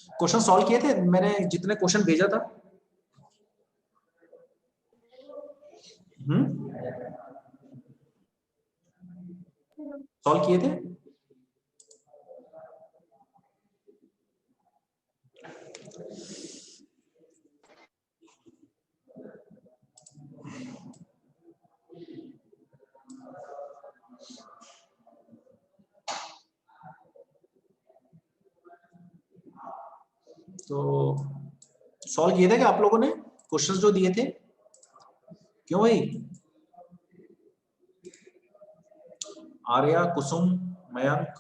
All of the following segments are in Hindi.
क्वेश्चन सॉल्व किए थे मैंने जितने क्वेश्चन भेजा था? सॉल्व किए थे? तो सॉल्व किए थे क्या आप लोगों ने क्वेश्चंस जो दिए थे? क्यों भाई? आर्या, कुसुम, मयंक,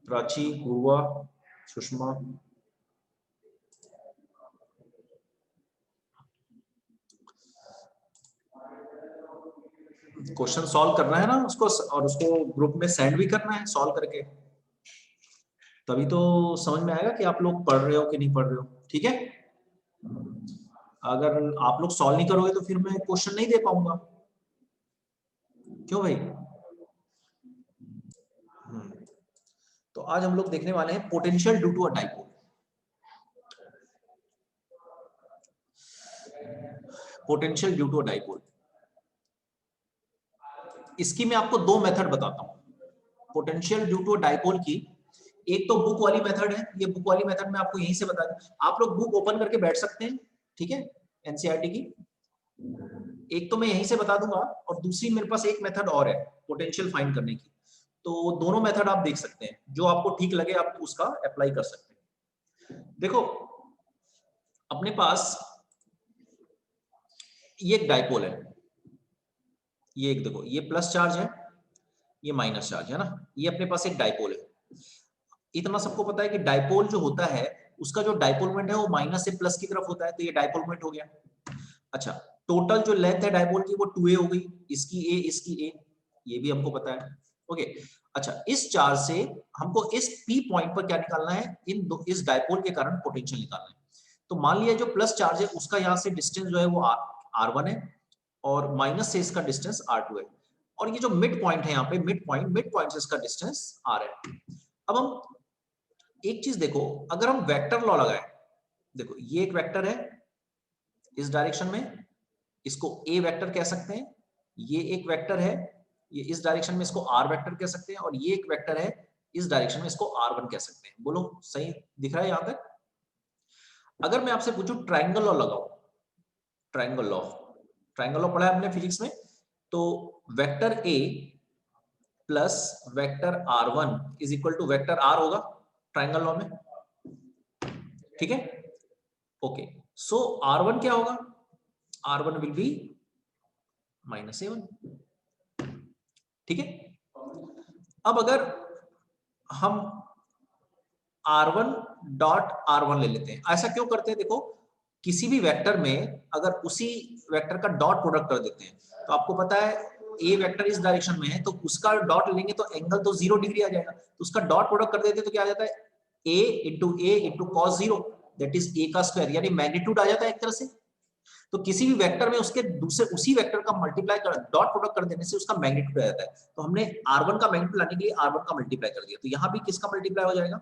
प्राची, गुरुआ, सुषमा। क्वेश्चन सॉल्व करना है ना उसको, और उसको ग्रुप में सेंड भी करना है सॉल्व करके, तभी तो समझ में आएगा कि आप लोग पढ़ रहे हो कि नहीं पढ़ रहे हो। ठीक है, अगर आप लोग सॉल्व नहीं करोगे तो फिर मैं क्वेश्चन नहीं दे पाऊंगा। क्यों भाई? तो आज हम लोग देखने वाले हैं potential due to a dipole. Potential due to a dipole, इसकी मैं आपको दो मेथड बताता हूं potential due to a dipole की। एक तो बुक वाली मेथड है, ये बुक वाली मेथड मैं आपको यहीं से बता दूं, आप लोग बुक ओपन करके बैठ सकते हैं। ठीक है, एनसीईआरटी की एक तो मैं यहीं से बता दूंगा, और दूसरी मेरे पास एक मेथड और है पोटेंशियल फाइंड करने की। तो दोनों मेथड आप देख सकते हैं, जो आपको ठीक लगे आप उसका अप्लाई कर सकते हैं। देखो, अपने पास ये एक डाइपोल है, ये एक देखो, ये प्लस चार्ज है, ये माइनस चार्ज है ना, ये अपने पास एक डाइपोल है। इतना सबको पता है कि डाइपोल जो होता है उसका जो डाइपोल मोमेंट है वो माइनस से प्लस की तरफ होता है, तो ये डाइपोल मोमेंट हो गया। अच्छा, टोटल जो लेंथ है डाइपोल की वो 2a हो गई, इसकी a इसकी a, ये भी हमको पता है। ओके, अच्छा, इस चार्ज से हमको इस p पॉइंट पर क्या निकालना है, इस डाइपोल के कारण पोटेंशियल निकालना है। तो मान लिया जो प्लस चार्ज है उसका यहाँ से डिस्टेंस जो है वो r1 है, और माइनस से इसका डिस्टेंस r2 है, और ये जो मिड पॉइंट है यहाँ पे मिड पॉइंट से इसका डिस्टेंस r है। अब हम एक चीज देखो, अगर हम वेक्टर लॉ लगाए, देखो ये एक वेक्टर है इस डायरेक्शन में, इसको ए वेक्टर कह सकते हैं, ये एक वेक्टर है, ये इस डायरेक्शन में इसको आर वेक्टर कह सकते हैं, और ये एक वेक्टर है इस डायरेक्शन में इसको r1 कह सकते हैं। बोलो सही दिख रहा है यहां तक? अगर मैं आपसे पूछूं ट्राइंगल लॉ लगाओ, ट्राइंगल लॉ, ट्राइंगल लॉ पढ़ा है आपने फिजिक्स में, तो vector A plus vector r1 is equal to vector r होगा ट्राइंगल लॉ में। ठीक है, ओके, सो r1 क्या होगा, r1 विल बी -a1। ठीक है, अब अगर हम r1 डॉट r1 ले लेते हैं, ऐसा क्यों करते हैं, देखो किसी भी वेक्टर में अगर उसी वेक्टर का डॉट प्रोडक्ट कर देते हैं, तो आपको पता है ए वेक्टर इस डायरेक्शन में है, तो उसका डॉट लेंगे तो एंगल तो 0 डिग्री आ जाएगा, तो उसका डॉट प्रोडक्ट कर देते हैं तो क्या आ जाता है, a into cos 0, that is a का स्क्वायर, यानी मैग्नीट्यूड आ जाता है एक तरह से। तो किसी भी वेक्टर में उसके दूसरे उसी वेक्टर का मल्टीप्लाई कर डॉट प्रोडक्ट कर देने से उसका मैग्नीट्यूड आ जाता है। तो हमने r1 का मैग्नीट्यूड लाने के लिए r1 का मल्टीप्लाई कर दिया, तो यहां भी किसका मल्टीप्लाई हो जाएगा,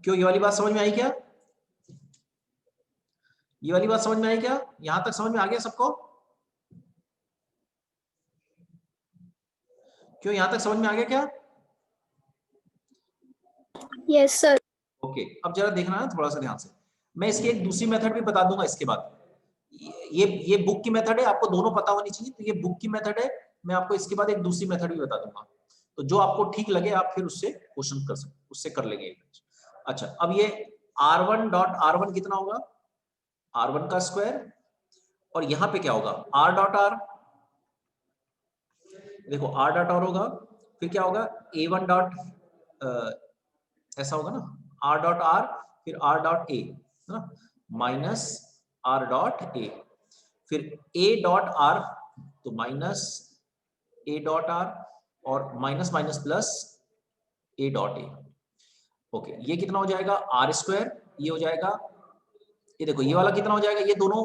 क्यों ये वाली बात समझ में आई क्या, ये वाली बात समझ में आई क्या, यहां तक समझ में आ गया सबको? क्यों यहां तक समझ में आ गया क्या? Yes sir. ओके, अब जरा देखना है थोड़ा सा ध्यान से, मैं इसकी एक दूसरी मेथड भी बता दूंगा इसके बाद। ये बुक की मेथड है, आपको दोनों पता होनी चाहिए, तो ये बुक की मेथड है, मैं आपको इसके बाद एक दूसरी मेथड भी बता दूंगा, तो जो आपको ठीक लगे आप फिर उससे क्वेश्चन कर सकते, उससे कर लेंगे। अच्छा, अब ये r1 डॉट r1 कितना होगा, r1 का स्क्वायर, और यहां पे क्या होगा r डॉट r, देखो r डॉट r होगा, फिर क्या होगा a1 डॉट ऐसा होगा ना, r डॉट r, फिर r डॉट a है ना, माइनस r डॉट a, फिर a डॉट r, तो माइनस a डॉट r, और minus minus plus a dot a। Okay, ये कितना हो जाएगा r स्क्वायर, ये हो जाएगा ये देखो ये वाला कितना हो जाएगा, ये दोनों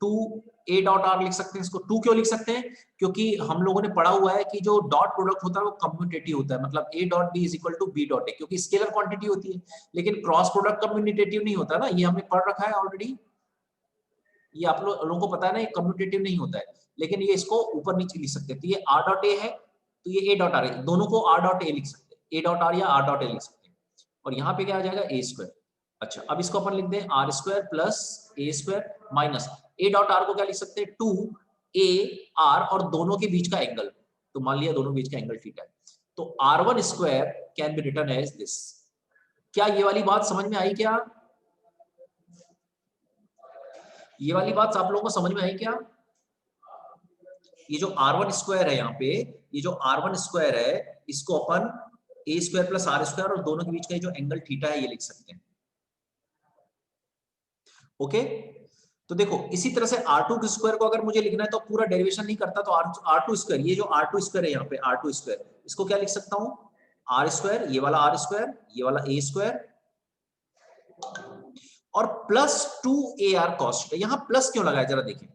2a डॉट r लिख सकते हैं इसको। 2 क्यों लिख सकते हैं, क्योंकि हम लोगों ने पढ़ा हुआ है कि जो डॉट प्रोडक्ट होता है वो कम्यूटेटिव होता है, मतलब a dot b is equal to b dot a, क्योंकि स्केलर क्वांटिटी होती है। लेकिन क्रॉस प्रोडक्ट कम्यूटेटिव नहीं होता ना, ये हमने पढ़ रखा है ऑलरेडी, ये आप लोगों को पता है ना, ये कम्यूटेटिव नहीं होता है। लेकिन ये इसको ऊपर नीचे लिख सकते हैं, तो ये r डॉट a है तो ये a डॉट r है, दोनों को r डॉट a लिख सकते हैं, a डॉट r या r डॉट a लिख सकते हैं। और यहाँ पे क्या आ जाएगा a स्क्वायर। अच्छा अब इसको अपन लिख दें r square plus a square minus a dot r को क्या लिख सकते हैं 2a r और दोनों के बीच का एंगल, तो मान लिया दोनों बीच का एंगल थीटा है, तो r1 square can be written as this. क्या ये वाली बात समझ में आई क्या? ये वाली बात आप लोगों को समझ में आई क्या? ये जो r1 स्क्वायर है यहाँ पे, ये जो r1 स्क्वायर है इसको अपन a square plus r square और दोनों के बीच का जो एंगल थीटा है ये लिख सकते हैं। ओके तो देखो इसी तरह से r2 स्क्वायर को अगर मुझे लिखना है तो पूरा डेरिवेशन नहीं करता, तो r2 स्क्वायर, ये जो r2 स्क्वायर है यहाँ पे r2 स्क्वायर, इसको क्या लिख सकता हूँ r स्क्वायर, ये वाला r स्क्वायर, ये वाला a स्क्वायर और प्लस 2ar cos थीटा। यहाँ प्लस क्यों लगाया जरा देखिए,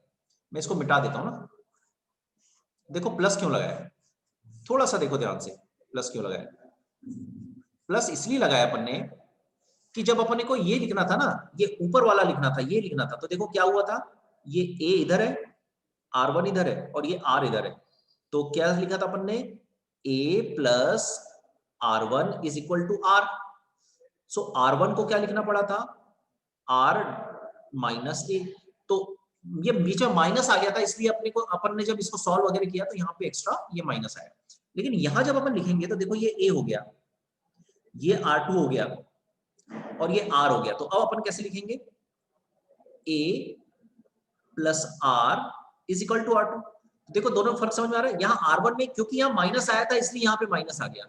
मैं इसको मिटा देता हूँ ना। देखो प्लस क्यों लगाया है, थोड़ा सा देखो ध्यान से, प्लस क्यों लगाया? प्लस इसलिए लगाया अपन ने कि जब अपन को ये लिखना था ना, ये ऊपर वाला लिखना था, ये लिखना था, तो देखो क्या हुआ था, ये a इधर है, r1 इधर है और ये r इधर है, तो क्या लिखा था अपन ने a plus r1 is equal to r। So r1 को क्या लिखना पड़ा था r माइनस a, तो ये बीच में माइनस आ गया था, इसलिए अपने को अपन ने जब इसको सॉल्व वगैरह किया तो यहाँ पे एक्स्ट्रा ये माइनस आया। लेकिन यहां जब अपन लिखेंगे तो देखो ये a हो गया, ये r2 हो गया और ये r हो गया, तो अब अपन कैसे लिखेंगे a plus r is equal to r2। देखो दोनों फर्क समझ में आ रहा है, यहाँ r1 में क्योंकि यहाँ माइनस आया था इसलिए यहाँ पे माइनस आ गया,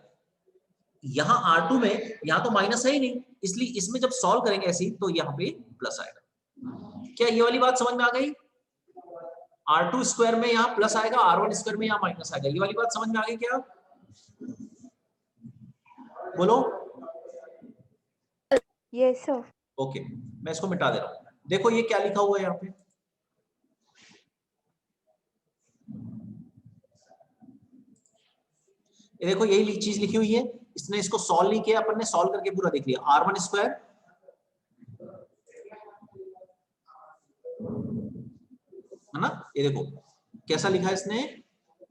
यहाँ r2 में यहाँ तो माइनस है ही नहीं, इसलिए इसमें जब सॉल्व करेंगे ऐसे तो यहाँ पे प्लस आएगा। क्या ये वाली बात समझ में आ गई? r2 स्क्वायर में यहाँ प्लस आएगा, r1 स्क्वायर में यहाँ माइनस आएगा, ये वाली बात समझ में आ गई क्या? बोलो। Yes sir. ओके मैं इसको मिटा दे रहा हूं, देखो ये क्या लिखा हुआ है यहाँ पे, ये देखो यही चीज लिखी हुई है, इसने इसको सॉल्व नहीं किया, अपन ने सॉल्व करके पूरा देख लिया। r1 स्क्वायर है ना, ये देखो कैसा लिखा है इसने,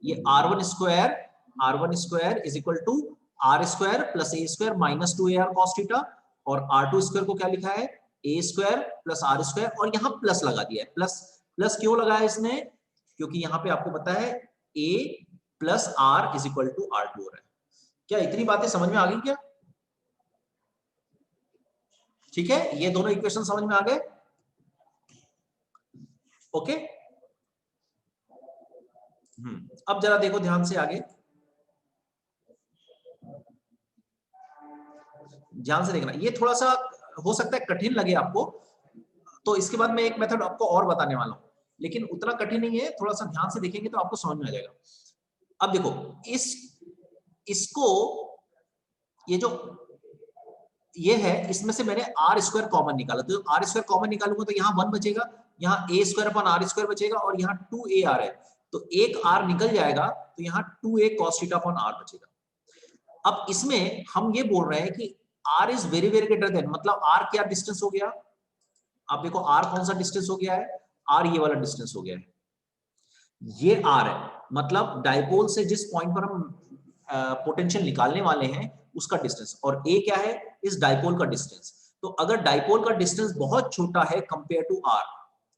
ये r1 square is equal to r square plus a square minus 2ar cos theta, और r2 स्क्वायर को क्या लिखा है a square plus r square, और यहाँ प्लस लगा दिया है। प्लस प्लस क्यों लगाया इसने, क्योंकि यहाँ पे आपको पता है a plus r is equal to r2 हो रहा है। क्या इतनी बातें समझ में आ गई क्या? ठीक है, ये दोनों इक्वेशन समझ में आ गए। ओके अब जरा देखो ध्यान से आगे, ध्यान से देखना, ये थोड़ा सा हो सकता है कठिन लगे आपको, तो इसके बाद मैं एक मेथड आपको और बताने वाला हूं, लेकिन उतना कठिन नहीं है, थोड़ा सा ध्यान से देखेंगे तो आपको समझ में आ जाएगा। अब देखो इसको ये जो ये है, इसमें से मैंने r स्क्वायर कॉमन निकाला, तो r स्क्वायर कॉमन निकालूंगा तो यहाँ 1 बचेगा, यहाँ a square upon r square बचेगा और यहाँ 2ar है, तो एक r निकल जाएगा, तो यहाँ 2a cos थीटा अपन r बचेगा। अब इसमें हम ये बोल रहे हैं कि r is very very greater than, मतलब r क्या डिस्टेंस हो गया, आप देखो r कौन सा डिस्टेंस हो गया है, r ये वाला डिस्टेंस हो गया है, ये r है, मतलब डाइपोल से जिस पॉइंट पर हम पोटेंशियल निकालने वाले हैं उसका डिस्टेंस, और a क्या है इस डाइपोल का डिस्टेंस। तो अगर डाइपोल का डिस्टेंस बहुत छोटा है कंपेयर टू r,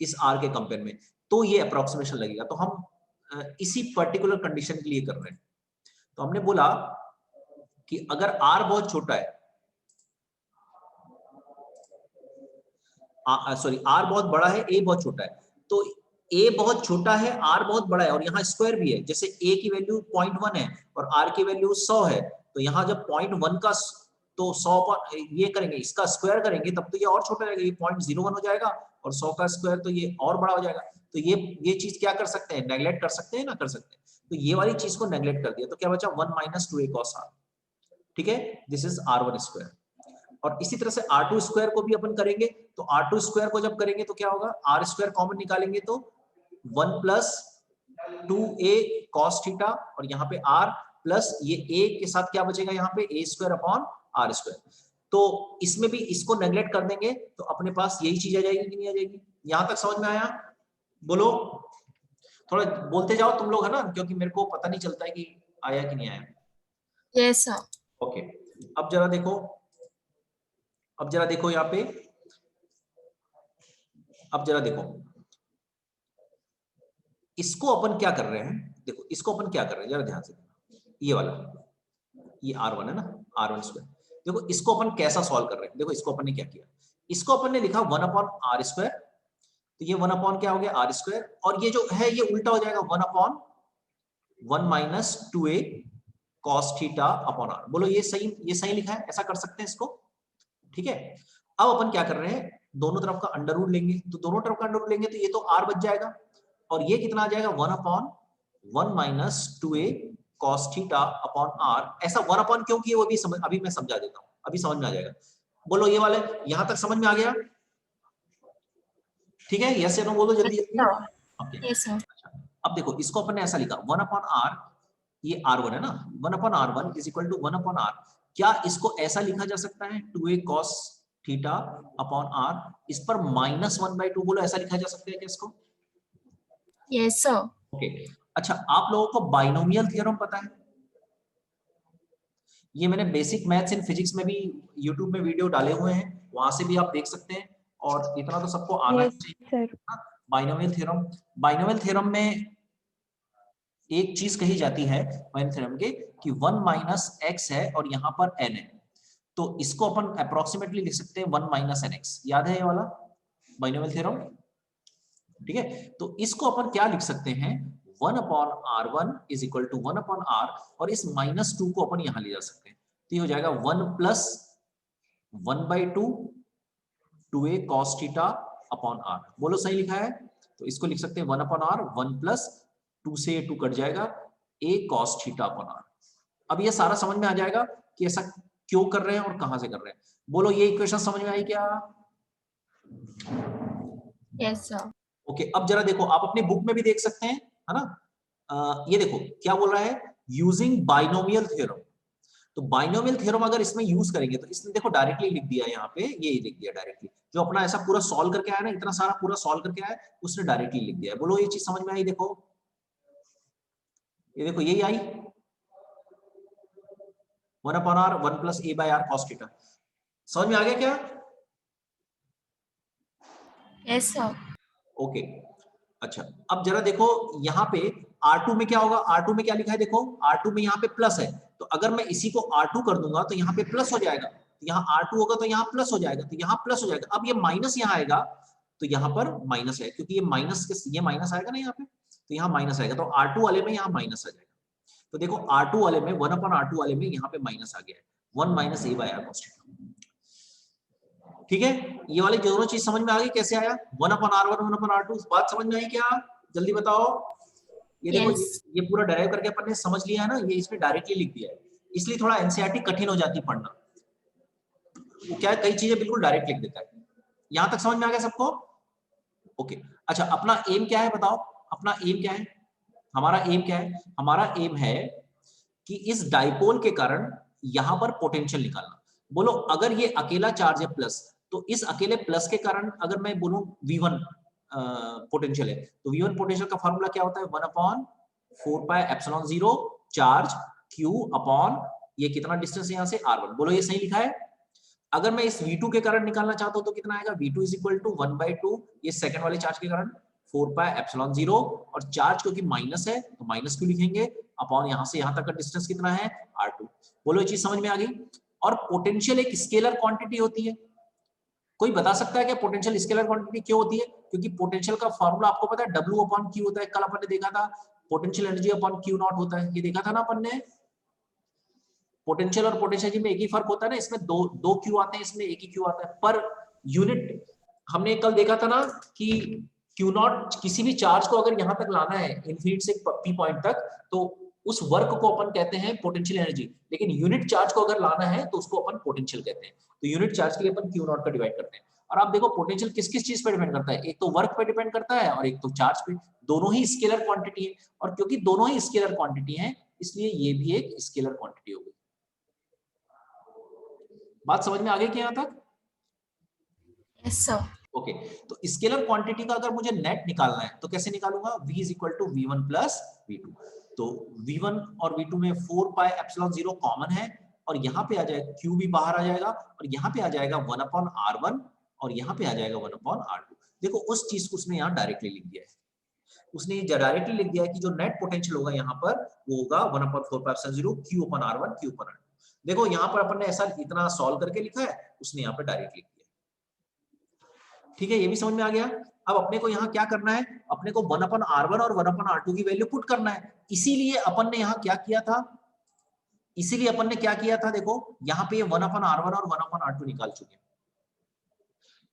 इस r के कंपेयर में, तो ये अप्रोक्सीमेशन लगेगा। तो हम इसी पर्टिकुलर कंडीशन के लिए कर रहे हैं, तो हमने बोला कि अगर r बहुत छोटा है, सॉरी r बहुत बड़ा है, a बहुत छोटा है, तो a बहुत छोटा है, r बहुत बड़ा है, और यहाँ स्क्वायर भी है, जैसे a की वैल्यू 0.1 है और r की वैल्यू 100 है, तो यहाँ जब 0.1 का तो 100 पर ये करेंगे, इसका स्क्वायर करेंगे तब तो ये और छोटा रहेगा, ये 0.01 हो जाएगा, और 100 का स्क्वायर तो ये और बड़ा हो जाएगा। तो ये चीज क्या कर सकते हैं, नेगलेक्ट कर सकते हैं ना, कर सकते हैं, तो ये वाली चीज को नेगलेक्ट कर दिया, तो क्या बचा 1 माइनस 2a cos r, ठीक है, दिस इज r1 स्क्वायर। और इसी तरह से R2 स्क्वायर को भी अपन करेंगे, तो R2 स्क्वायर को जब करेंगे तो क्या होगा, R स्क्वायर कॉमन निकालेंगे तो 1 प्लस 2a cos थीटा, और यहाँ पे R प्लस ये a के साथ क्या बचेगा यहाँ पे, a square upon R square. तो इसमें भी इसको नेगलेक्ट कर देंगे तो अपने पास यही चीज आ जाएगी कि नहीं आ जाएगी? यहां तक समझ में आया? बोलो, थोड़ा बोलते जाओ तुम लोग, है ना, क्योंकि मेरे को पता नहीं चलता है कि आया कि नहीं आया। Yes sir. ओके, अब जरा देखो, अब जरा देखो यहाँ पे, अब जरा देखो इसको अपन क्या कर रहे हैं, देखो इसको अपन क्या कर रहे हैं जरा ध्यान से, ये वाला, ये R1 है ना, R1 स्क्वायर। देखो इसको अपन कैसा सॉल्व कर रहे हैं, देखो इसको अपन ने क्या किया, इसको अपन ने लिखा 1 अपॉन R स्क्वायर, तो ये 1 अपॉन क्या हो गया, R स्क्वायर, और ये जो है ये उल्टा हो जाएगा 1 upon 1 minus 2a cos theta upon R। बोलो ये सही लिखा है, ऐसा कर सकते हैं इसको, ठीक है। अब अपन क्या कर रहे हैं, दोनों तरफ का अंडर रूट लेंगे, तो दोनों तरफ का अंडर रूट लेंगे तो ये तो R बच जाएगा, और ये कितना आ जाएगा 1 upon 1 minus 2a cos theta upon R। ऐसा 1 अपॉन क्यों किया वो भी अभी मैं समझा देता हूं, अभी समझ में आ जाएगा। बोलो ये वाले यहां तक समझ में आ गया, ठीक है, यस या नो बोलो जल्दी जल्दी। Yes sir. अब देखो इसको अपन ने ऐसा लिखा 1 अपॉन R, ये R1 है ना, 1 upon R1 is equal to 1 upon R। क्या इसको ऐसा लिखा जा सकता है 2a cos theta upon R, इस पर -1/2, बोलो ऐसा लिखा जा सकता है क्या इसको? Yes sir. ओके, अच्छा आप लोगों को बाइनोमियल थ्योरम पता है? ये मैंने बेसिक मैथ्स इन फिजिक्स में भी यूट्यूब में वीडियो डाले हुए हैं, वहां से भी आप देख सकते हैं, और इतना तो सबको आना ही चाहिए। बाइनोमियल थ्योरम, बाइनोमियल थ्योरम में एक चीज कही जाती है बाइनोमियल थ्योरम के कि 1 माइनस एक्स है और यहाँ पर n है, तो इसको अपन अप्रोक्सीमेटली लिख सकते हैं 1 माइनस एन एक्स। याद है ये वाला बाइनोमियल थ्योरम? ठीक है, तो इसको अपन क्या लिख सकते हैं, 1 upon R1 is equal to 1 upon R, और इस -2 को अपन यहां ले जा सकते हैं, तो ये हो जाएगा 1 plus 1/2 2a cos theta upon R। बोलो सही लिखा है? तो इसको लिख सकते हैं 1 अपॉन R, 1 प्लस 2 से 2 कट जाएगा, a cos theta upon R। अब ये सारा समझ में आ जाएगा कि ऐसा क्यों कर रहे हैं और कहां से कर रहे हैं। बोलो ये इक्वेशन समझ में आई क्या? Yes sir. ओके, अब जरा देखो, आप अपनी बुक में भी देख सकते हैं, है ना, ये देखो क्या बोल रहा है, यूजिंग बाइनोमियल थ्योरम। तो बाइनोमियल थ्योरम अगर इसमें यूज करेंगे तो इसने देखो डायरेक्टली लिख दिया यहाँ पे, ये लिख दिया डायरेक्टली, जो अपना ऐसा पूरा सॉल्व करके आया ना, इतना सारा पूरा सॉल्व करके आया, उसने डायरेक्टली लिख दिया है। बोलो ये चीज समझ में आई? देखो ये देखो यही आई, 1 upon R 1 plus a by R cos theta. समझ में आ गया क्या? Yes sir. ओके, अच्छा अब जरा देखो यहाँ पे R2 में क्या होगा, R2 में क्या लिखा है देखो, R2 में यहाँ पे प्लस है, तो अगर मैं इसी को R2 कर दूंगा तो यहाँ पे प्लस हो जाएगा, तो यहाँ R2 होगा तो यहाँ प्लस हो जाएगा, तो यहाँ प्लस हो जाएगा। अब ये माइनस यहाँ आएगा तो यहाँ पर माइनस है, क्योंकि ये माइनस के, ये माइनस आएगा ना यहाँ पे, तो यहाँ माइनस आएगा, तो R2 वाले में यहाँ माइनस आ जाएगा। तो देखो R2 वाले में 1 अपॉन R2 वाले में यहाँ पे माइनस आ गया है, 1 minus a by R cos theta. ठीक है, ये वाली दोनों चीज समझ में आ गई, कैसे आया 1 अपॉन R1 1 अपॉन R2, बात समझ में आई क्या? जल्दी बताओ। ये देखो ये पूरा डराइव करके अपन ने समझ लिया है ना, ये इसमें डायरेक्टली लिख दिया है, इसलिए थोड़ा एनसीईआरटी कठिन हो जाती पढ़ना, वो क्या कई चीजें बिल्कुल डायरेक्ट लिख देता है। यहां तक समझ में आ गया सबको? ओके, अच्छा अपना एम क्या है बताओ, अपना एम क्या है? हमारा एम क्या है? हमारा एम है कि इस डाइपोल के कारण यहां पर पोटेंशियल निकालना। बोलो अगर ये अकेला चार्ज है प्लस, तो इस अकेले प्लस के कारण अगर मैं बोलूं V1 पोटेंशियल है, तो V1 पोटेंशियल का फार्मूला क्या होता है, 1 upon 4 pi epsilon 0 charge Q upon ये कितना डिस्टेंस है यहाँ से R1। बोलो ये सही लिखा है? अगर मैं इस V2 के कारण निकालना चाहता हूं तो कितना आएगा, V2 इज इक्वल टू 1/2 ये सेकंड वाले चार्ज के कारण 4 पाई एप्सिलॉन 0, और चार्ज क्योंकि माइनस है तो माइनस क्यों लिखेंगे, अपॉन यहां से यहां तक का डिस्टेंस कितना है R2। बोलो ये चीज समझ में आ गई? और पोटेंशियल एक स्केलर क्वांटिटी होती है, कोई बता सकता है कि पोटेंशियल स्केलर क्वांटिटी क्यों होती है? क्योंकि पोटेंशियल का फार्मूला आपको पता है W अपॉन Q होता है, कल अपन ने देखा था, potential energy upon Q not होता है, ये देखा था ना अपन ने। पोटेंशियल और पोटेंशियल में एक ही फर्क होता है ना, इसमें दो क्यू आते हैं, इसमें एक ही क्यू आता है पर यूनिट। हमने कल देखा था ना कि क्यू नॉट किसी भी चार्ज को अगर यहां तक लाना है इन्फिनिट से पी पॉइंट तक, तो उस वर्क को अपन कहते हैं पोटेंशियल एनर्जी, लेकिन यूनिट चार्ज को अगर लाना है तो उसको अपन पोटेंशियल कहते हैं। तो यूनिट चार्ज के लिए अपन क्यू नॉट का डिवाइड करते हैं। और आप देखो पोटेंशियल किस किस चीज पे डिपेंड करता है, एक तो वर्क पे डिपेंड करता है और एक तो चार्ज पे। दोनों ही स्केलर क्वांटिटी है, और क्योंकि दोनों ही स्केलर क्वांटिटी है इसलिए ये भी एक स्केलर क्वांटिटी होगी। बात समझ में आ गई क्या यहां तक? Yes, sir. ओके, तो स्केलर क्वांटिटी का अगर मुझे नेट निकालना है तो कैसे निकालूंगा? v is equal to v1 plus v2। तो v1 और v2 में 4 पाई एप्सिलॉन 0 कॉमन है, और यहाँ पे आ जाएगा q भी बाहर आ जाएगा, और यहाँ पे आ जाएगा 1 अपॉन r1, और यहाँ पे आ जाएगा 1 अपॉन r2। देखो उस चीज को उसने यहाँ डायरेक्टली लिख दिया है। उसने डायरेक्टली लिख दिया है कि जो नेट पोटेंशियल होगा यहाँ पर वो होगा 1 upon 4 pi epsilon 0 q upon r1 q upon r2। देखो यहाँ पर अपन ने ऐसा इतना सॉल्व करके लिखा है, उसने यहाँ पर डायरेक्ट लिख दिया। ठीक है, ये भी समझ में आ गया। अब अपने को यहाँ क्या करना है? अपने को 1 अपन R1 और 1 अपन R2 की वैल्यू पुट करना है। इसीलिए अपन ने यहाँ क्या किया था? इसीलिए अपन ने क्या किया था? देखो यहाँ पे 1 अपन R1 और 1 अपन R2 निकाल चुके हैं।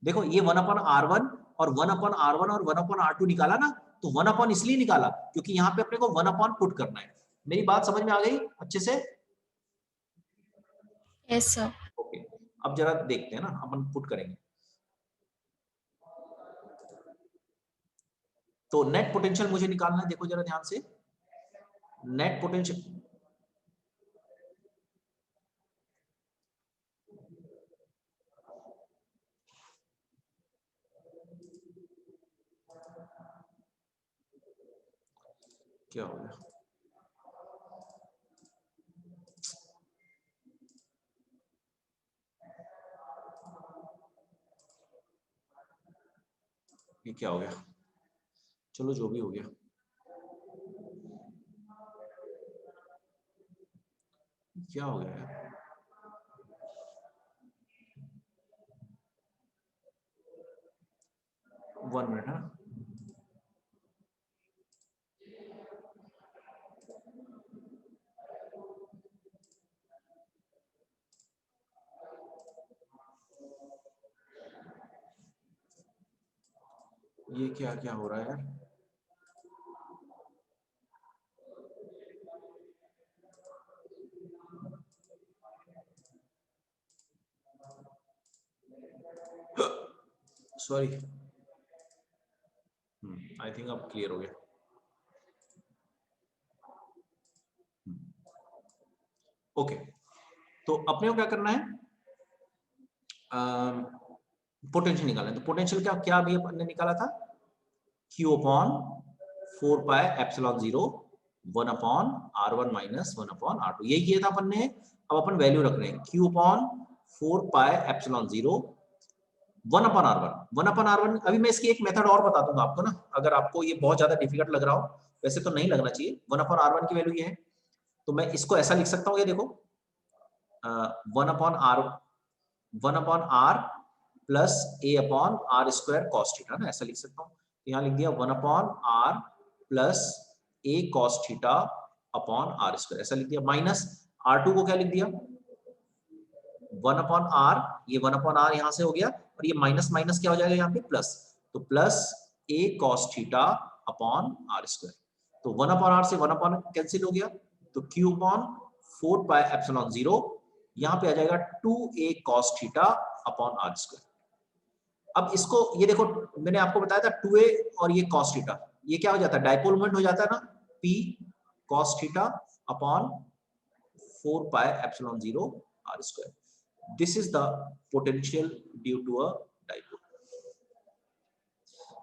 देखो ये 1 अपन R1 और 1 अपन R1 और 1 अपन R2 निकाला ना, तो 1 अपन इसलिए निकाला क्योंकि यहाँ पे अपने को 1 अपन पुट करना है। मेरी बात समझ में आ गई अच्छे से? Yes, sir. ओके, अब जरा देखते हैं ना, अपन पुट करेंगे। तो नेट पोटेंशियल मुझे निकालना है, देखो जरा ध्यान से। नेट पोटेंशियल क्या हो गया? ये क्या हो गया? चलो जो भी हो गया, क्या हो गया यार? वन मिनट है। ये क्या क्या हो रहा है यार? सॉरी, आई थिंक अब क्लियर हो गया। ओके, तो अपने को क्या करना है? पोटेंशियल निकालना है। तो पोटेंशियल क्या क्या अभी अपन ने निकाला था? q upon 4 pi epsilon 0 1 upon r1 minus 1 upon r2, यही किया था अपन ने। अब अपन वैल्यू रख रहे हैं q upon 4 pi epsilon 0 1 upon r1 1 upon r1। अभी मैं इसकी एक मेथड और बता दूंगा आपको ना, अगर आपको ये बहुत ज्यादा डिफिकल्ट लग रहा हो, वैसे तो नहीं लगना चाहिए। 1 अपॉन r1 की वैल्यू ये है, तो मैं इसको ऐसा लिख सकता हूँ, ये देखो 1 upon r plus a upon r square cos theta ना, ऐसा लिख सकता हूँ। तो यहाँ लिख दिया 1 upon r plus a cos theta upon r square, ऐसा लिख दिया। माइनस r2 को क्या लिख दिया? 1 अपॉन r, ये 1 अपॉन r यहाँ से हो गया, और ये माइनस माइनस क्या हो जाएगा यहाँ पे? प्लस। तो plus a cos theta upon r square. तो 1 अपॉन r से 1 अपॉन कैंसिल हो गया, तो q अपॉन 4 पाई एप्सिलॉन 0 यहाँ पे आ जाएगा 2a cos theta upon r square. अब इसको ये देखो, मैंने आपको बताया था 2a और ये cos थीटा, ये क्या हो जाता है? डाइपोल मोमेंट हो जाता है ना, p cos theta upon 4 pi epsilon 0 r square. This is the potential due to a dipole.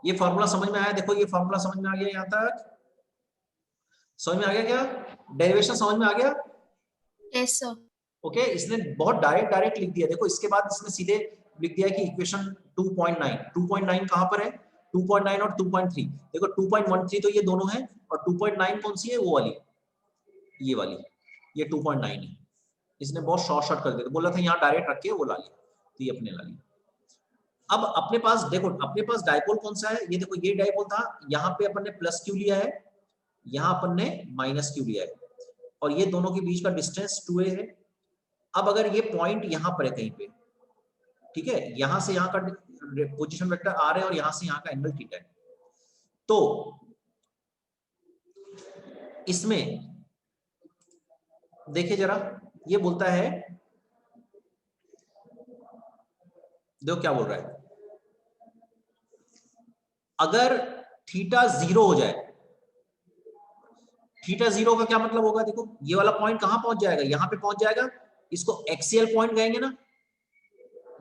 ये फॉर्मूला समझ में आया? देखो ये फॉर्मूला समझ में आ गया यहाँ तक? समझ में आ गया क्या? डेरिवेशन समझ में आ गया? Yes, sir. ओके, इसने बहुत डायरेक्ट लिख दिया। देखो इसके बाद इसने सीधे लिख दिया कि इक्वेशन 2.9 कहां पर है? 2.9 और 2.3। देखो 2.13 तो ये दोनों है, और 2.9 कौन सी है? वो वाली, ये वाली, ये 2.9 है। इसने बहुत शॉर्ट कर दिया, बोला था यहाँ डायरेक्ट रख के वो ला लिया, तो ये अपने ला लिया। अब अपने पास देखो, अपने पास डाइपोल कौन सा है? ये देखो ये डाइपोल था, यहाँ पे अपन ने प्लस क्यू लिया है, यहाँ अपन ने माइनस क्यू लिया है, और ये दोनों के बीच का डिस्टेंस 2a है। अब अगर ये पॉइंट यहां पर है कहीं पे, ठीक है, यहां से यहां का पोजीशन वेक्टर r है, और यहां से यहां का एंगल थीटा है, तो इसमें देखिए जरा, ये बोलता है, देखो क्या बोल रहा है, अगर थीटा 0 हो जाए, थीटा 0 का क्या मतलब होगा, देखो ये वाला पॉइंट कहां पहुंच जाएगा, यहां पे पहुंच जाएगा, इसको एक्सियल पॉइंट कहेंगे ना,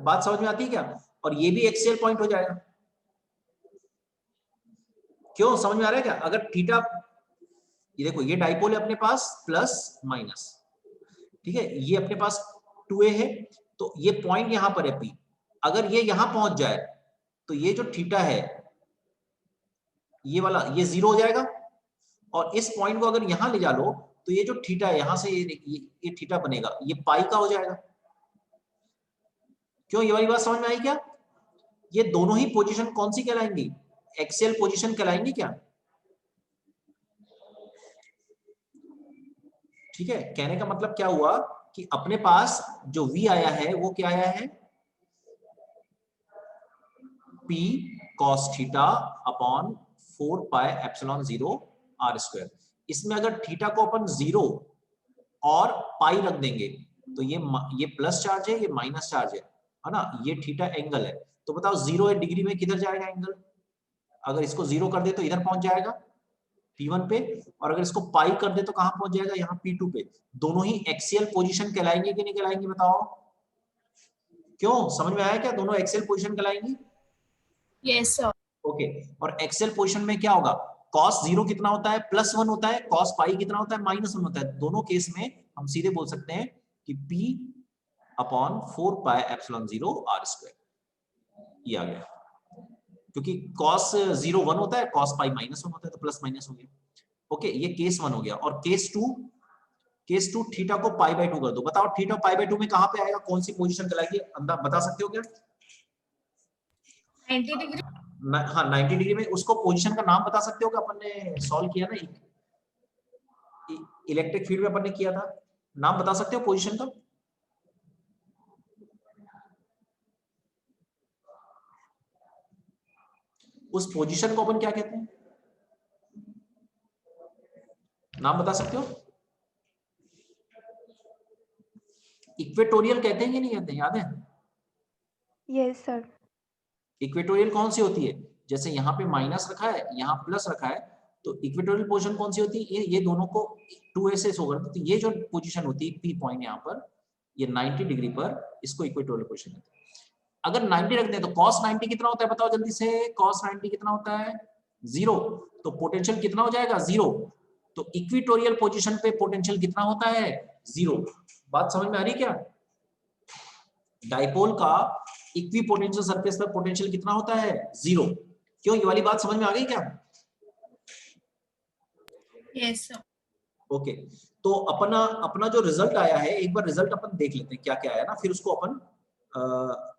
बात समझ में आती है क्या, और ये भी एक्सियल पॉइंट हो जाएगा। क्यों, समझ में आ रहा है क्या, अगर थीटा, ये देखो ये डाइपोल है अपने पास प्लस माइनस, ठीक है, ये अपने पास 2a है, तो ये पॉइंट यहां पर है P, अगर ये यहां पहुंच जाए तो ये जो थीटा है ये वाला, ये 0 हो जाएगा, और इस पॉइंट को अगर यहां ले जा लो तो ये जो थीटा है यहां से ये थीटा बनेगा, ये पाई का हो जाएगा। क्यों, ये वाली बात समझ में आई क्या, ये दोनों ही पोजीशन कौन सी कहलाएंगी, एक्सियल पोजीशन कहलाएंगी क्या, ठीक है। कहने का मतलब क्या हुआ कि अपने पास जो v आया है वो क्या आया है, p cos theta upon 4 pi epsilon 0 r square. इसमें अगर थीटा को अपन 0 और पाई रख देंगे तो ये प्लस चार्ज है, ये माइनस चार्ज है ना, ये थीटा एंगल है, तो बताओ 0 डिग्री में किधर जाएगा एंगल, अगर इसको 0 कर दे तो इधर पहुंच जाएगा P1 पे, और अगर इसको पाई कर दे तो कहां पहुंच जाएगा, यहाँ P2 पे। दोनों ही एक्सियल पोजीशन कहलाएंगे कि नहीं कहलाएंगे, बताओ। क्यों, समझ में आया क्या, दोनों एक्सियल पोजीशन कहलाएंगी। Yes, sir. ओके, और एक्सियल पोजीशन में क्या होगा, cos 0 कितना होता है, +1 होता है, cos पाई कितना होता है, -1 होता है। दोनों केस में हम सीधे बोल सकते हैं कि P upon 4 pi epsilon 0 r square, ये आ गया, क्योंकि cos 0 1 होता है, cos पाई -1 होता है, तो प्लस माइनस हो गया। ओके, ये केस 1 हो गया, और केस 2 थीटा को पाई बाय 2 कर दो, बताओ थीटा पाई बाय 2 में कहां पे आएगा, कौन सी पोजीशन कहलाएगी, अंदाज बता सकते हो क्या, 90 degree. हाँ 90 डिग्री में, उसको पोजीशन का नाम बता सकते हो क्या, अपन ने सॉल्व किया ना इलेक्ट्रिक फील्ड में, अपन ने किया था, नाम बता सकते हो पोजीशन का, उस पोजीशन को अपन क्या कहते हैं, नाम बता सकते हो, इक्वेटोरियल कहते हैं कि नहीं कहते हैं, याद है, यस सर। इक्वेटोरियल कौन सी होती है, जैसे यहाँ पे माइनस रखा है, यहाँ प्लस रखा है, तो इक्वेटोरियल पोजीशन कौन सी होती है, ये दोनों को 2a से शो करते, तो ये जो पोजीशन होती है P पॉइंट यहाँ पर, ये 90 डिग्री पर, इसको इक्वेटोरियल पोजीशन कहते हैं। अगर 90 रख दें तो cos 90 कितना होता है, बताओ जल्दी से, cos 90 कितना होता है, 0, तो पोटेंशियल कितना हो जाएगा, 0, तो इक्वेटोरियल पोजीशन पे पोटेंशियल कितना होता है, 0। बात समझ में आ रही क्या, डाइपोल का इक्विपोटेंशियल सरफेस पर पोटेंशियल कितना होता है, 0। क्यों, ये वाली बात समझ में आ गई क्या, Yes, sir. ओके। तो अपना अपना जो रिजल्ट आया है, एक बार रिजल्ट अपन देख लेते हैं क्या क्या आया ना, फिर उसको अपन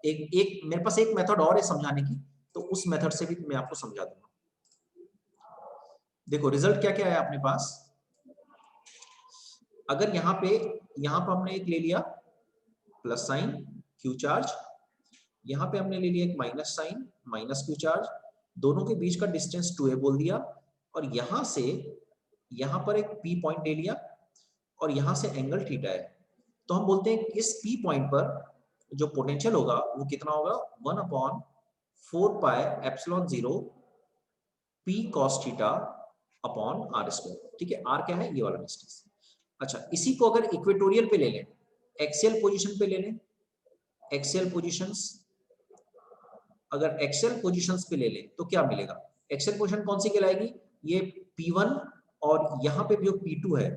एक एक मेरे पास एक मेथड और है समझाने की, तो उस मेथड से भी मैं आपको समझा दूंगा। देखो रिजल्ट क्या क्या है अपने पास, अगर यहाँ पे हमने एक ले लिया प्लस साइन क्यू चार्ज, यहाँ पे हमने ले लिया एक minus sign minus Q charge, दोनों के बीच का डिस्टेंस 2a बोल दिया, और यहाँ से यहाँ पर एक P पॉइंट ले लिया, और यहाँ से एंगल थीटा है, तो हम बोलते हैं इस P पॉइंट पर जो पोटेंशियल होगा वो कितना होगा, 1/4 pi epsilon 0 P cos theta upon r square, ठीक है, r क्या है, ये वाला डिस्टेंस। अच्छा, इसी को अगर इक्वेटोरियल पे ले लें, एक्सियल पोजीशन पे ले लें, एक्सियल पोजीशंस, अगर एक्सियल पोजीशंस पे ले लें तो क्या मिलेगा, एक्सियल पोजीशन कौन सी कहलाएगी, ये P1, और यहाँ पे जो P2 है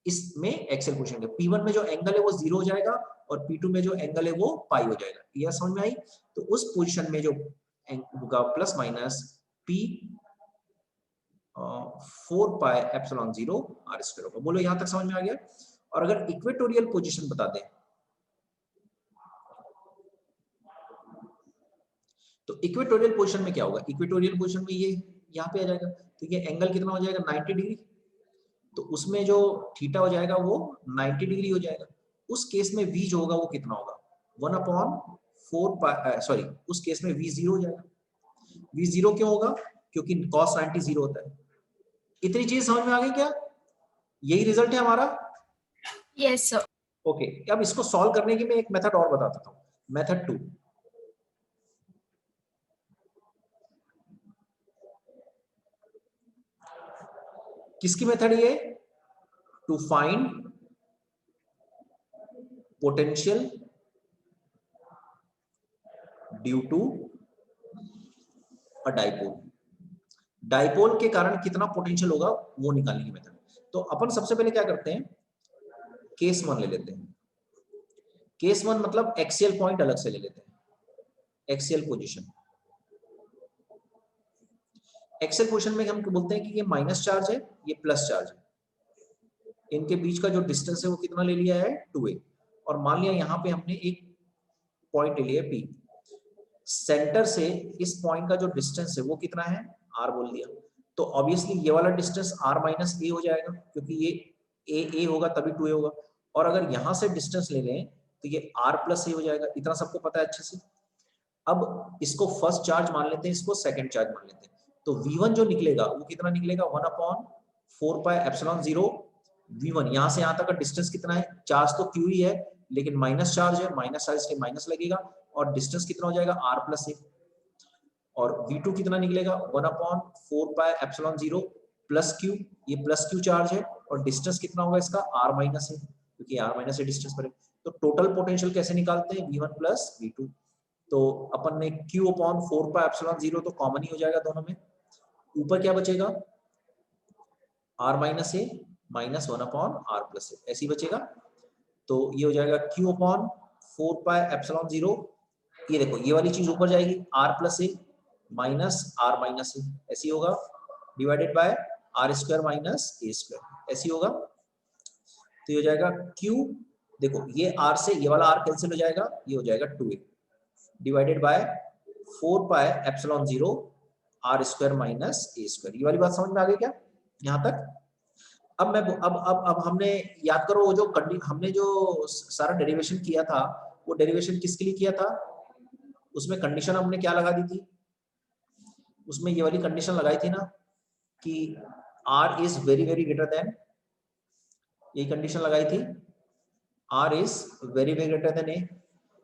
इसमें एक्सियल पोजीशन है, P1 में जो एंगल है वो 0 हो जाएगा, और P2 में जो एंगल है वो पाई हो जाएगा, यह समझ में आई। तो उस पोजीशन में जो होगा plus minus P 4 pi epsilon 0 r square होगा। बोलो यहां तक समझ में आ गया। और अगर इक्वेटोरियल पोजीशन बता दें तो इक्वेटोरियल पोजीशन में क्या होगा, इक्वेटोरियल पोजीशन में ये यहाँ पे आ जाएगा, तो ये एंगल कितना हो जाएगा, 90 डिग्री, तो उसमें जो थीटा हो जाएगा वो 90 डिग्री हो जाएगा। उस केस में v जो होगा वो कितना होगा, 1/4 सॉरी, उस केस में v 0 हो जाएगा। v 0 क्यों होगा, क्योंकि cos 90 0 होता है। इतनी चीज समझ में आ गई क्या, यही रिजल्ट है हमारा। Yes, sir. ओके, अब इसको सॉल्व करने की मैं एक मेथड और बता देता हूँ, मेथड 2। किसकी मेथड ये? To find potential due to a dipole. Dipole के कारण कितना पोटेंशियल होगा वो निकालने की मेथड। तो अपन सबसे पहले क्या करते हैं, केस 1 ले लेते हैं। केस 1 मतलब एक्सियल पॉइंट अलग से ले लेते हैं, एक्सियल पोजीशन। एक्सियल पोजीशन में हम बोलते हैं कि ये माइनस चार्ज है, ये प्लस चार्ज है, इनके बीच का जो डिस्टेंस है वो कितना ले लिया है, 2a। और मान लिया यहाँ पे हमने एक पॉइंट ले लिया P, सेंटर से इस पॉइंट का जो डिस्टेंस है वो कितना है, r बोल दिया। तो ऑब्वियसली ये वाला डिस्टेंस r माइनस a हो जाएगा, क्योंकि ये a होगा तभी 2a होगा। और अगर यहां से डिस्टेंस ले लें तो ये r प्लस a हो जाएगा। इतना सबको पता है अच्छे से। अब इसको फर्स्ट चार्ज मान लेते हैं, इसको सेकंड चार्ज मान लेते हैं। तो v1 जो निकलेगा वो कितना निकलेगा, 1/4 पाई एप्सिलॉन 0 v1। यहां से यहां तक का डिस्टेंस कितना है, चार्ज तो q ही है लेकिन माइनस चार्ज है, माइनस चार्ज के माइनस लगेगा और डिस्टेंस कितना हो जाएगा, r प्लस a। और v2 कितना निकलेगा, 1/4 पाई एप्सिलॉन 0 प्लस q, ये प्लस q चार्ज है और डिस्टेंस कितना होगा इसका, r माइनस है, क्योंकि r माइनस है डिस्टेंस पर है। तो टोटल पोटेंशियल कैसे निकालते हैं, v1 प्लस v2। तो अपन ने q/4 पाई एप्सिलॉन 0 तो कॉमन ही हो जाएगा दोनों में। ऊपर क्या बचेगा, r minus a minus 1/r plus a, ऐसे ही बचेगा। तो ये हो जाएगा q/4 पाई एप्सिलॉन 0। ये देखो ये वाली चीज ऊपर जाएगी, r plus a minus r minus a, ऐसी होगा, divided by r square minus a square, ऐसी होगा। तो ये हो जाएगा q, देखो ये r से ये वाला r कैंसिल हो जाएगा, ये हो जाएगा 2a divided by 4 pi epsilon 0 r square minus a square. ये वाली बात समझ में आ गई क्या यहाँ तक? अब मैं अब हमने याद करो, वो जो हमने जो सारा डेरिवेशन किया था, वो डेरिवेशन किसके लिए किया था, उसमें कंडीशन हमने क्या लगा दी थी, उसमें ये वाली कंडीशन लगाई थी ना कि r is very very greater than, ये कंडीशन लगाई थी, r is very very greater than a।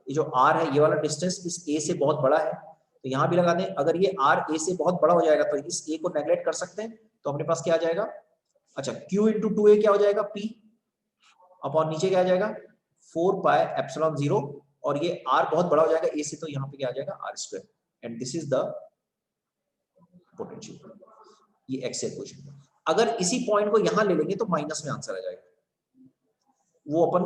ये जो r है, ये वाला डिस्टेंस इस a से बहुत बड़ा है, तो यहाँ भी लगा दें। अगर ये r a से बहुत बड़ा हो जाएगा तो इस a को नेगलेक्ट कर सकते हैं, तो अपने पास क्या आ जाएगा, अच्छा q इंटू 2a क्या हो जाएगा, p अपॉन नीचे क्या आ जाएगा 4 पाई एप्सिलॉन 0, और ये r बहुत बड़ा हो जाएगा a से, तो यहाँ पे क्या आ जाएगा r square, and this is the potential. ये एक्सियल पोजीशन। अगर इसी पॉइंट को यहाँ ले लेंगे तो माइनस में आंसर आ जाएगा, वो अपन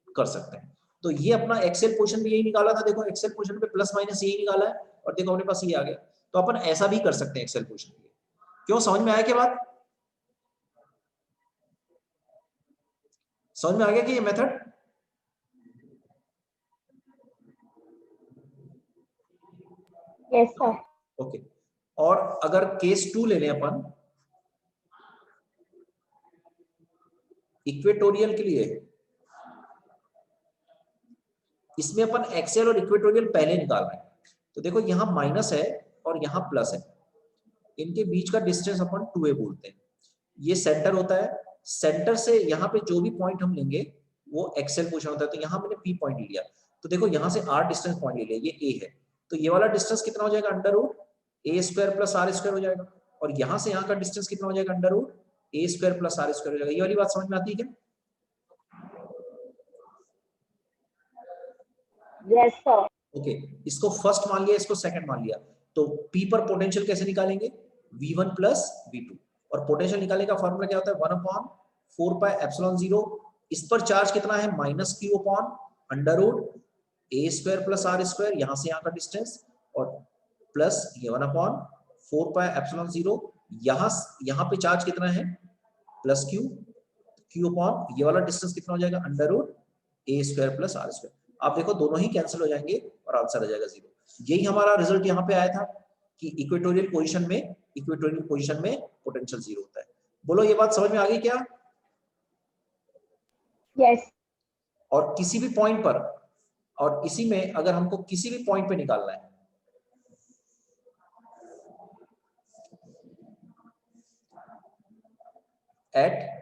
कर सकते हैं। तो ये अपना एक्सेल पोजीशन भी यही निकाला था, देखो एक्सेल पोजीशन पे प्लस माइनस यही निकाला है, और देखो अपने पास ये आ गया। तो अपन ऐसा भी कर सकते हैं एक्सेल पोजीशन के लिए। क्यों, समझ में आया क्या बात, समझ में आ गया कि ये मेथड? Yes, sir. ओके। और अगर केस 2 ले लें अपन, इक्वेटोरियल के लिए, इसमें अपन एक्सेल और इक्वेटोरियल पहले निकाल रहे हैं। तो देखो यहाँ माइनस है और यहाँ प्लस है, इनके बीच का डिस्टेंस अपन 2a बोलते हैं। ये सेंटर होता है, सेंटर से यहाँ पे जो भी पॉइंट हम लेंगे वो एक्सेल पोजीशन होता है। तो यहाँ मैंने p पॉइंट लिया, तो देखो यहाँ से r डिस्टेंस पॉइंट ले लिया, ये a है, तो ये वाला डिस्टेंस कितना हो जाएगा, under root a square plus r square हो जाएगा। और यहाँ से यहाँ का डिस्टेंस कितना हो जाएगा, under root a square plus r square हो जाएगा। ये वाली बात समझ में आती है क्या? Yes, sir. ओके, इसको फर्स्ट मान लिया, इसको सेकंड मान लिया। तो P पर पोटेंशियल कैसे निकालेंगे, V1 प्लस V2। और पोटेंशियल निकालने का फॉर्मूला क्या होता है, 1/4 पाई एप्सिलॉन 0। इस पर चार्ज कितना है, minus q upon under root a square plus r square, यहाँ से यहाँ का डिस्टेंस, और प्लस ये 1/4 पाई एप्सिलॉन 0। यहाँ पे चार्ज कितना है, प्लस q अपॉन ये वाला डिस्टेंस कितना हो जाएगा, under root a square plus r square. आप देखो दोनों ही कैंसिल हो जाएंगे और आंसर आ जाएगा 0। यही हमारा रिजल्ट यहाँ पे आया था कि इक्वेटोरियल पोजीशन में पोटेंशियल 0 होता है। बोलो ये बात समझ में आ गई क्या? Yes. और किसी भी पॉइंट पर, और इसी में अगर हमको किसी भी पॉइंट पे निकालना है, at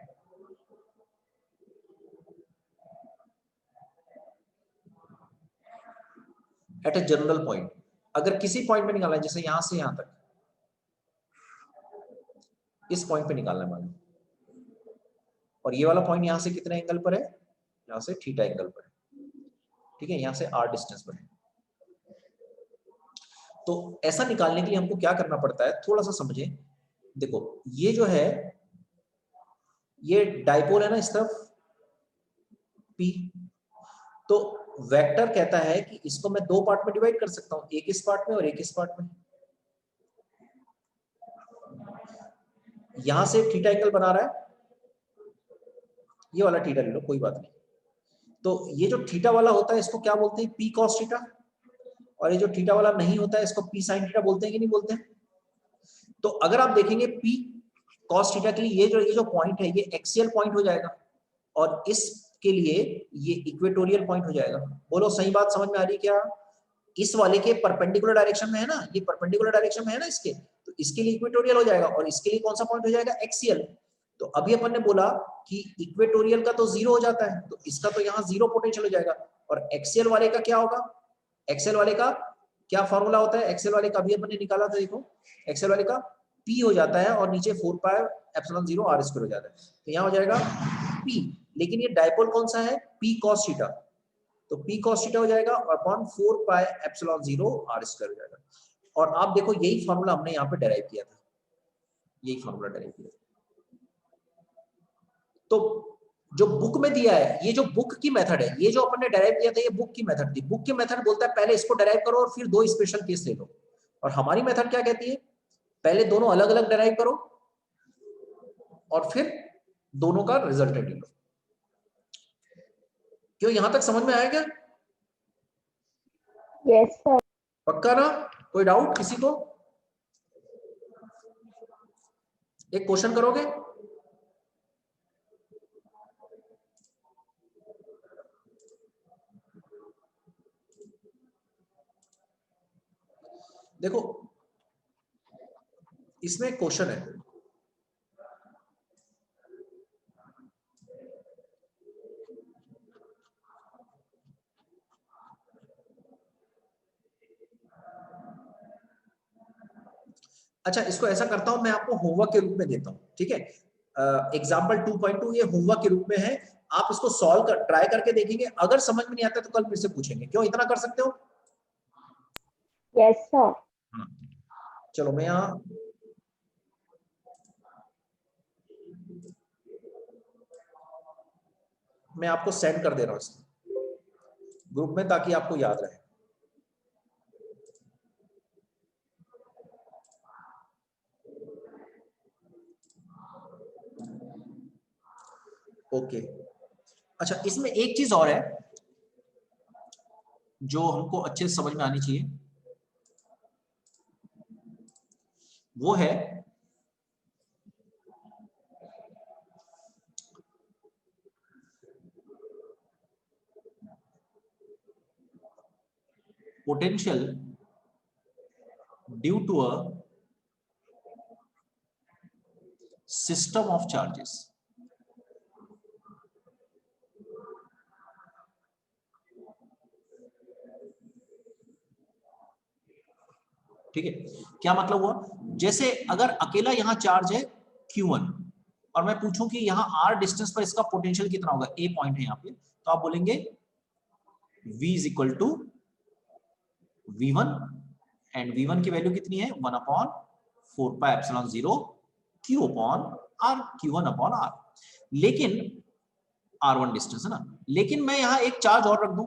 at a general point. अगर किसी पॉइंट पे निकालना है, जैसे यहां से यहां तक, इस पॉइंट पे निकालना है मान, और ये वाला पॉइंट यहां से कितने एंगल पर है, यहां से थीटा एंगल पर है, ठीक है, यहां से r डिस्टेंस पर है। तो ऐसा निकालने के लिए हमको क्या करना पड़ता है, थोड़ा सा समझे। देखो ये जो है, ये डाइपोल है ना इस तरफ P, तो वेक्टर कहता है कि इसको मैं दो पार्ट में डिवाइड कर सकता हूं, एक इस पार्ट में और एक इस पार्ट में। यहां से थीटा एंगल बना रहा है, ये वाला थीटा ले लो, कोई बात नहीं। तो ये जो थीटा वाला होता है इसको क्या बोलते हैं, P cos थीटा, और ये जो थीटा वाला नहीं होता है इसको P sin थीटा बोलते हैं कि नहीं बोलते हैं। तो अगर आप देखेंगे P cos थीटा के लिए ये जो पॉइंट है ये एक्सियल पॉइंट हो जाएगा, और इसके लिए ये इक्वेटोरियल पॉइंट हो जाएगा। बोलो सही बात समझ में आ रही है क्या? इस वाले के परपेंडिकुलर डायरेक्शन में है ना, ये परपेंडिकुलर डायरेक्शन में है ना इसके, तो इसके लिए इक्वेटोरियल हो जाएगा, और इसके लिए कौन सा पॉइंट हो जाएगा, एक्सियल। तो अभी अपन ने बोला कि इक्वेटोरियल का तो 0 हो जाता है, तो इसका तो यहाँ 0 पोटेंशियल हो जाएगा, और एक्सियल वाले का क्या होगा, एक्सियल वाले का क्या फॉर्मूला होता है, एक्सियल वाले का भी अपन ने निकाला था, देखो एक्सियल वाले का P हो जाता है और नीचे 4 पाई एप्सिलॉन 0 r स्क्वायर हो जाता है, तो यहाँ हो जाएगा P। लेकिन ये डायपोल कौन सा है, P cos थीटा, तो P cos थीटा हो जाएगा upon 4 pi epsilon 0 r square हो जाएगा। और आप देखो यही फॉर्मूला हमने यहाँ पे डेराइव किया था, यही फॉर्मूला डेराइव किया था। तो जो बुक में दिया है, ये जो बुक की मेथड है, ये जो अपन ने डेराइव किया था ये बुक की मेथड थी। बुक की मेथड बोलता है पहले इसको डेराइव करो और फिर दो स्पेशल केस ले लो, और हमारी मेथड क्या कहती है, पहले दोनों अलग अलग डेराइव करो और फिर दोनों का रिजल्टेंट ले लो। क्यों, यहां तक समझ में आया क्या? Yes sir. पक्का ना? कोई डाउट किसी को? एक क्वेश्चन करोगे? देखो इसमें क्वेश्चन है, अच्छा इसको ऐसा करता हूं, मैं आपको होमवर्क के रूप में देता हूं, ठीक है। एग्जाम्पल 2.2 ये होमवर्क के रूप में है, आप इसको सॉल्व कर ट्राई करके देखेंगे, अगर समझ में नहीं आता तो कल फिर से पूछेंगे। क्यों, इतना कर सकते हो? Yes sir. चलो मैं यहाँ मैं आपको सेंड कर दे रहा हूं ग्रुप में, ताकि आपको याद रहे। ओके, अच्छा इसमें एक चीज और है जो हमको अच्छे से समझ में आनी चाहिए, वो है potential due to a system of charges. ठीक है, क्या मतलब हुआ, जैसे अगर अकेला यहां चार्ज है Q1 और मैं पूछूं कि यहां R डिस्टेंस पर इसका पोटेंशियल कितना होगा, A पॉइंट है यहाँ पे, तो आप बोलेंगे V is equal to V1, and V1 की वैल्यू कितनी है, 1/4 pi epsilon 0 Q upon R, Q1 upon R। लेकिन R1 डिस्टेंस है ना, लेकिन मैं यहां एक चार्ज और रख दूं,